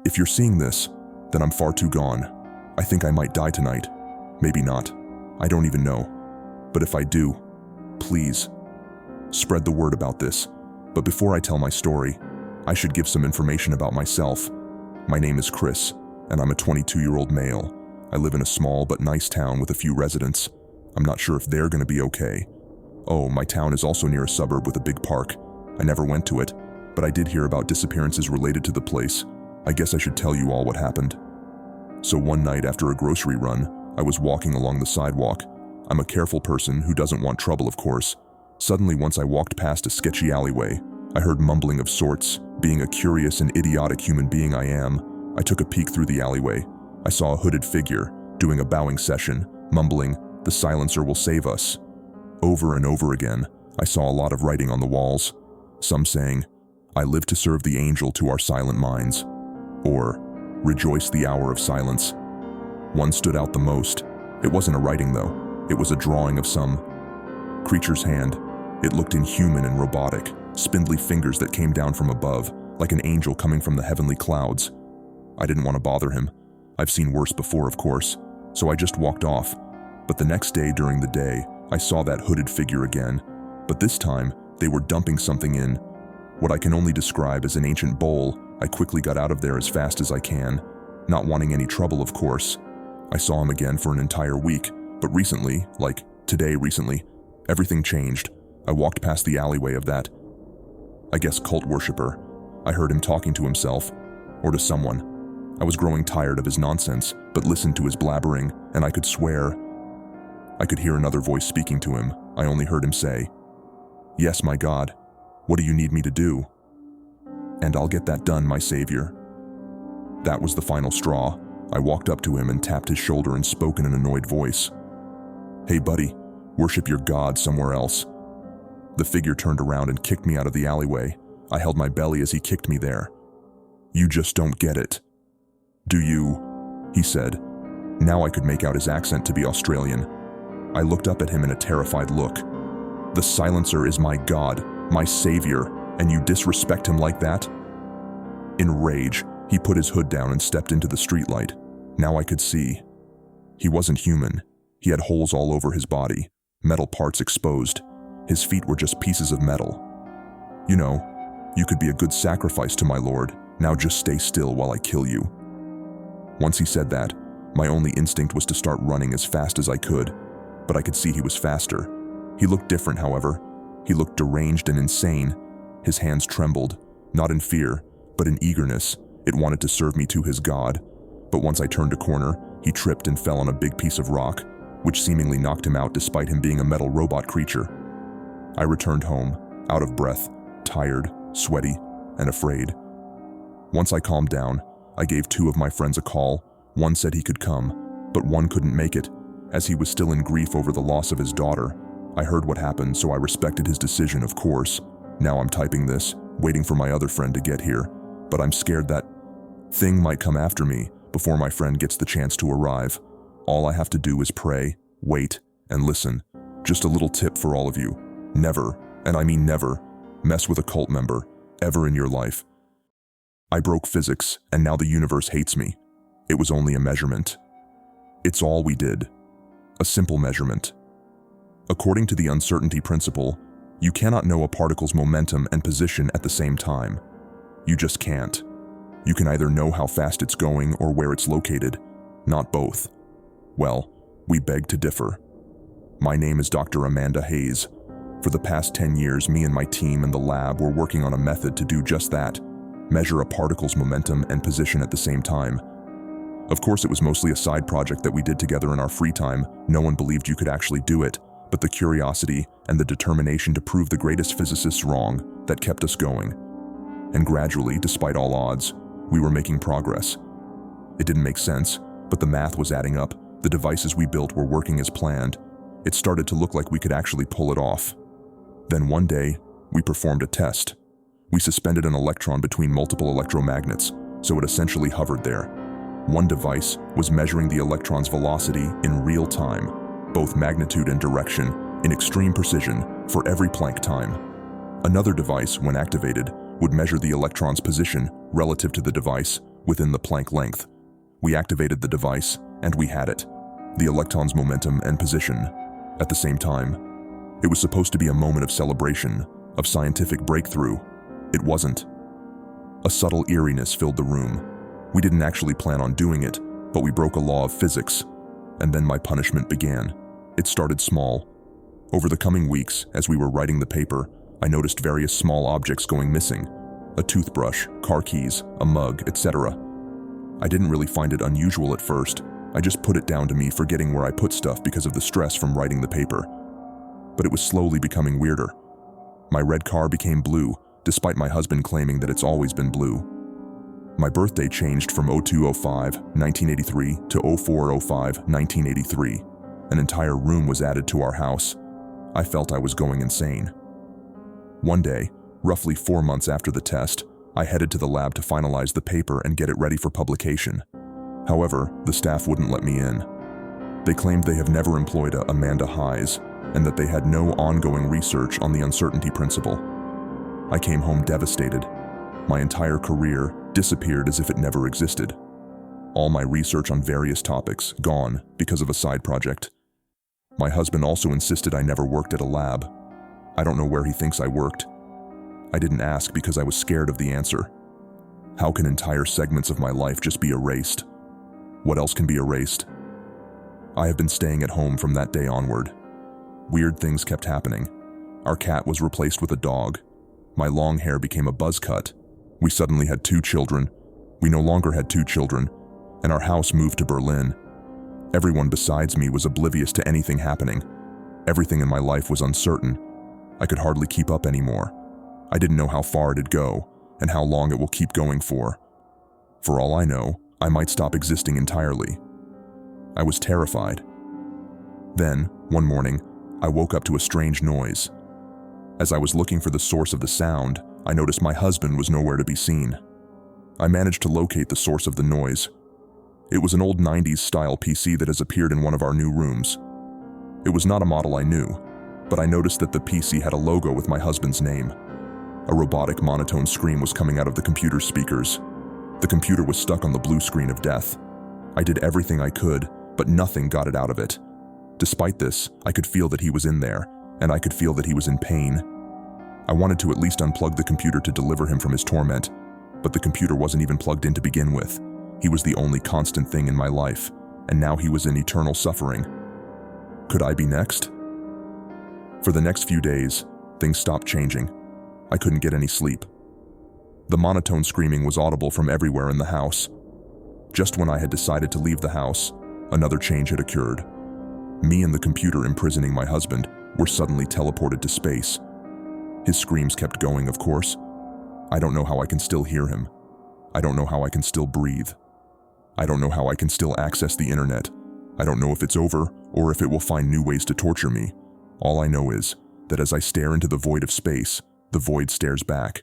If you're seeing this, then I'm far too gone. I think I might die tonight. Maybe not. I don't even know. But if I do, please, spread the word about this. But before I tell my story, I should give some information about myself. My name is Chris, and I'm a 22-year-old male. I live in a small but nice town with a few residents. I'm not sure if they're gonna be okay. Oh, my town is also near a suburb with a big park. I never went to it, but I did hear about disappearances related to the place. I guess I should tell you all what happened. So one night after a grocery run, I was walking along the sidewalk. I'm a careful person who doesn't want trouble, of course. Suddenly, once I walked past a sketchy alleyway, I heard mumbling of sorts. Being a curious and idiotic human being I am, I took a peek through the alleyway. I saw a hooded figure doing a bowing session, mumbling, "The silencer will save us." Over and over again, I saw a lot of writing on the walls. Some saying, "I live to serve the angel to our silent minds," or "Rejoice the hour of silence." One stood out the most. It wasn't a writing though. It was a drawing of some creature's hand. It looked inhuman and robotic, spindly fingers that came down from above, like an angel coming from the heavenly clouds. I didn't want to bother him. I've seen worse before, of course, so I just walked off. But the next day during the day, I saw that hooded figure again, but this time they were dumping something in what I can only describe as an ancient bowl. I quickly got out of there as fast as I can, not wanting any trouble, of course. I saw him again for an entire week, but recently, like today recently, everything changed. I walked past the alleyway of that, I guess, cult worshiper. I heard him talking to himself, or to someone. I was growing tired of his nonsense, but listened to his blabbering, and I could swear I could hear another voice speaking to him. I only heard him say, "Yes, my God, what do you need me to do?" "And I'll get that done, my Savior." That was the final straw. I walked up to him and tapped his shoulder and spoke in an annoyed voice. "Hey buddy, worship your God somewhere else." The figure turned around and kicked me out of the alleyway. I held my belly as he kicked me there. "You just don't get it, do you?" he said. Now I could make out his accent to be Australian. I looked up at him in a terrified look. "The silencer is my God, my Savior, and you disrespect him like that?" In rage, he put his hood down and stepped into the streetlight. Now I could see. He wasn't human. He had holes all over his body, metal parts exposed. His feet were just pieces of metal. "You know, you could be a good sacrifice to my Lord. Now just stay still while I kill you." Once he said that, my only instinct was to start running as fast as I could, but I could see he was faster. He looked different, however. He looked deranged and insane. His hands trembled, not in fear, but in eagerness. It wanted to serve me to his God. But once I turned a corner, he tripped and fell on a big piece of rock, which seemingly knocked him out despite him being a metal robot creature. I returned home, out of breath, tired, sweaty, and afraid. Once I calmed down, I gave 2 of my friends a call. One said he could come, but one couldn't make it, as he was still in grief over the loss of his daughter. I heard what happened, so I respected his decision, of course. Now I'm typing this, waiting for my other friend to get here, but I'm scared that thing might come after me before my friend gets the chance to arrive. All I have to do is pray, wait, and listen. Just a little tip for all of you. Never, and I mean never, mess with a cult member, ever in your life. I broke physics, and now the universe hates me. It was only a measurement. It's all we did. A simple measurement. According to the uncertainty principle, you cannot know a particle's momentum and position at the same time. You just can't. You can either know how fast it's going or where it's located, not both. Well, we beg to differ. My name is Dr. Amanda Hayes. For the past 10 years, me and my team in the lab were working on a method to do just that, measure a particle's momentum and position at the same time. Of course, it was mostly a side project that we did together in our free time. No one believed you could actually do it, but the curiosity and the determination to prove the greatest physicists wrong that kept us going. And gradually, despite all odds, we were making progress. It didn't make sense, but the math was adding up. The devices we built were working as planned. It started to look like we could actually pull it off. Then one day, we performed a test. We suspended an electron between multiple electromagnets, so it essentially hovered there. One device was measuring the electron's velocity in real time, both magnitude and direction, in extreme precision for every Planck time. Another device, when activated, would measure the electron's position relative to the device, within the Planck length. We activated the device, and we had it. The electron's momentum and position. At the same time, it was supposed to be a moment of celebration, of scientific breakthrough. It wasn't. A subtle eeriness filled the room. We didn't actually plan on doing it, but we broke a law of physics. And then my punishment began. It started small. Over the coming weeks, as we were writing the paper, I noticed various small objects going missing. A toothbrush, car keys, a mug, etc. I didn't really find it unusual at first. I just put it down to me forgetting where I put stuff because of the stress from writing the paper. But it was slowly becoming weirder. My red car became blue, despite my husband claiming that it's always been blue. My birthday changed from 0205, 1983 to 0405, 1983. An entire room was added to our house. I felt I was going insane. One day, roughly 4 months after the test, I headed to the lab to finalize the paper and get it ready for publication. However, the staff wouldn't let me in. They claimed they have never employed a Amanda Hayes and that they had no ongoing research on the uncertainty principle. I came home devastated. My entire career disappeared as if it never existed. All my research on various topics gone because of a side project. My husband also insisted I never worked at a lab. I don't know where he thinks I worked. I didn't ask because I was scared of the answer. How can entire segments of my life just be erased? What else can be erased? I have been staying at home from that day onward. Weird things kept happening. Our cat was replaced with a dog. My long hair became a buzz cut. We suddenly had 2 children. We no longer had 2 children, and our house moved to Berlin. Everyone besides me was oblivious to anything happening. Everything in my life was uncertain. I could hardly keep up anymore. I didn't know how far it'd go, and how long it will keep going for. For all I know, I might stop existing entirely. I was terrified. Then, one morning, I woke up to a strange noise. As I was looking for the source of the sound, I noticed my husband was nowhere to be seen. I managed to locate the source of the noise. It was an old 90s style PC that has appeared in one of our new rooms. It was not a model I knew, but I noticed that the PC had a logo with my husband's name. A robotic monotone scream was coming out of the computer's speakers. The computer was stuck on the blue screen of death. I did everything I could, but nothing got it out of it. Despite this, I could feel that he was in there, and I could feel that he was in pain. I wanted to at least unplug the computer to deliver him from his torment, but the computer wasn't even plugged in to begin with. He was the only constant thing in my life, and now he was in eternal suffering. Could I be next? For the next few days, things stopped changing. I couldn't get any sleep. The monotone screaming was audible from everywhere in the house. Just when I had decided to leave the house, another change had occurred. Me and the computer imprisoning my husband were suddenly teleported to space. His screams kept going, of course. I don't know how I can still hear him. I don't know how I can still breathe. I don't know how I can still access the internet. I don't know if it's over or if it will find new ways to torture me. All I know is that as I stare into the void of space, the void stares back.